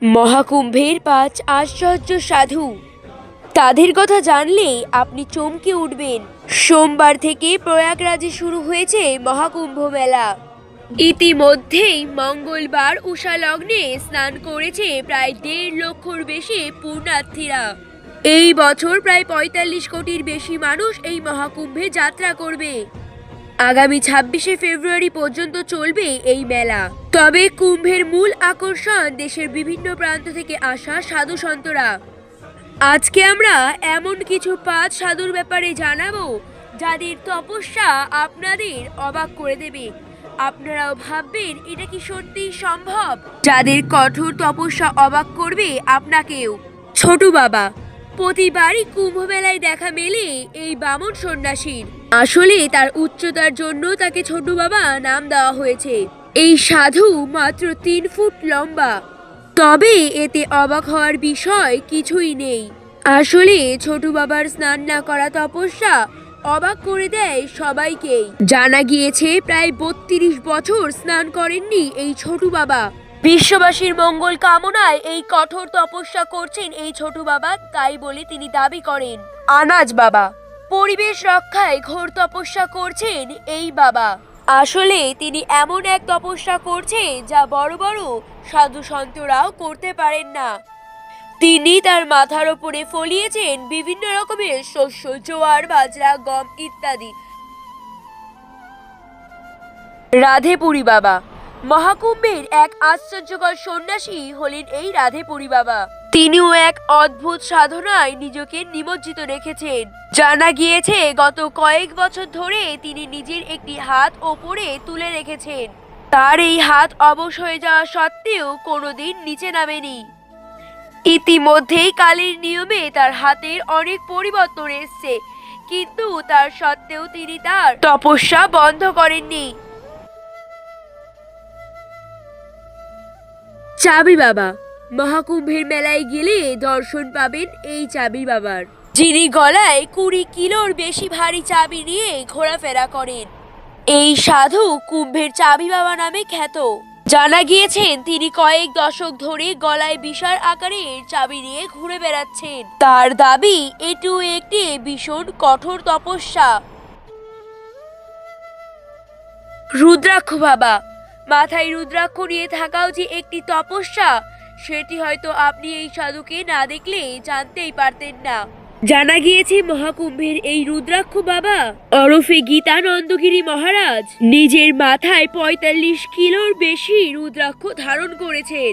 মহাকুম্ভের ৫ আশ্চর্য সাধু। তাদের কথা জানলে আপনি চমকে উঠবেন। সোমবার থেকে প্রয়াগরাজে শুরু হয়েছে মহাকুম্ভ মেলা। ইতিমধ্যেই মঙ্গলবার উষা লগ্নে স্নান করেছে প্রায় ১.৫ লক্ষর বেশি পুণ্যার্থীরা। এই বছর প্রায় ৪৫ কোটির বেশি মানুষ এই মহাকুম্ভে যাত্রা করবে। আগামী ২৬শে ফেব্রুয়ারি পর্যন্ত চলবে এই মেলা। তবে কুম্ভের মূল আকর্ষণ দেশের বিভিন্ন প্রান্ত থেকে আসা সাধু সন্তরা। আজকে আমরা এমন কিছু ৫ সাধুর ব্যাপারে জানাবো যাদের তপস্যা আপনাদের অবাক করে দেবে। আপনারাও ভাববেন এটা কি সত্যিই সম্ভব। যাদের কঠোর তপস্যা অবাক করবে আপনাকেও। ছোটু বাবা প্রতিবারই কুম্ভ মেলায় দেখা মেলে এই বামন সন্ন্যাসীর। আসলে তার উচ্চতার জন্য তাকে ছোটু বাবা নাম দেওয়া হয়েছে। এই সাধু মাত্র ৩ ফুট লম্বা। তবে এতে অবাক হওয়ার বিষয় কিছুই নেই। আসলে ছোটু বাবার স্নান না করা তপস্যা অবাক করে দেয় সবাইকেই। জানা গিয়েছে প্রায় ৩২ বছর স্নান করেননি এই ছোটু বাবা। বিশ্ববাসীর মঙ্গল কামনায় এই কঠোর তপস্যা করছেন এই ছোটু বাবা, তাই বলে তিনি দাবি করেন। আনাজ বাবা পরিবেশ রক্ষায় ঘোর তপস্যা করছেন এই বাবা। আসলে তিনি এমন এক তপস্যা করছেন যা বড় বড় সাধু সন্তরাও করতে পারেন না। তিনি তার মাথার ওপরে ফলিয়েছেন বিভিন্ন রকমের শস্য, জোয়ার, বাজরা, গম ইত্যাদি। রাধেপুরী বাবা মহাকুম্ভের এক আশ্চর্যকর সন্ন্যাসী হলেন এই রাধেপুরী বাবা। তিনিও এক অদ্ভুত সাধনায় নিজেকে নিমজ্জিত রেখেছেন। জানা গিয়েছে গত কয়েক বছর ধরে তিনি নিজের একটি হাত ওপরে তুলে রেখেছেন। তার এই হাত অবশ হয়ে যাওয়া সত্ত্বেও কোনোদিন নিচে নামেনি। ইতিমধ্যেই কালের নিয়মে তার হাতের অনেক পরিবর্তন এসছে, কিন্তু তার সত্ত্বেও তিনি তার তপস্যা বন্ধ করেননি। চাবি বাবা মহাকুম্ভের মেলায় গেলে দর্শন পাবেন এই চাবি বাবার, যিনি গলায় ২০ কিলোর বেশি ভারী চাবি নিয়ে ঘোরাফেরা করেন। এই সাধু কুম্ভের চাবি বাবা নামে খ্যাত। জানা গিয়েছেন তিনি কয়েক দশক ধরে গলায় বিশাল আকারের চাবি নিয়ে ঘুরে বেড়াচ্ছেন। তার দাবি এটিও একটি ভীষণ কঠোর তপস্যা। রুদ্রাক্ষ বাবা মাথায় রুদ্রাক্ষ নিয়ে থাকাও যে একটি তপস্যা, সেটি হয়তো আপনি এই সাধুকে না দেখলে জানতেই পারতেন না। জানা গিয়েছে মহাকুম্ভের এই রুদ্রাক্ষ বাবা ওরফে গীতানন্দগিরি মহারাজ নিজের মাথায় ৪৫ কিলোর বেশি রুদ্রাক্ষ ধারণ করেছেন।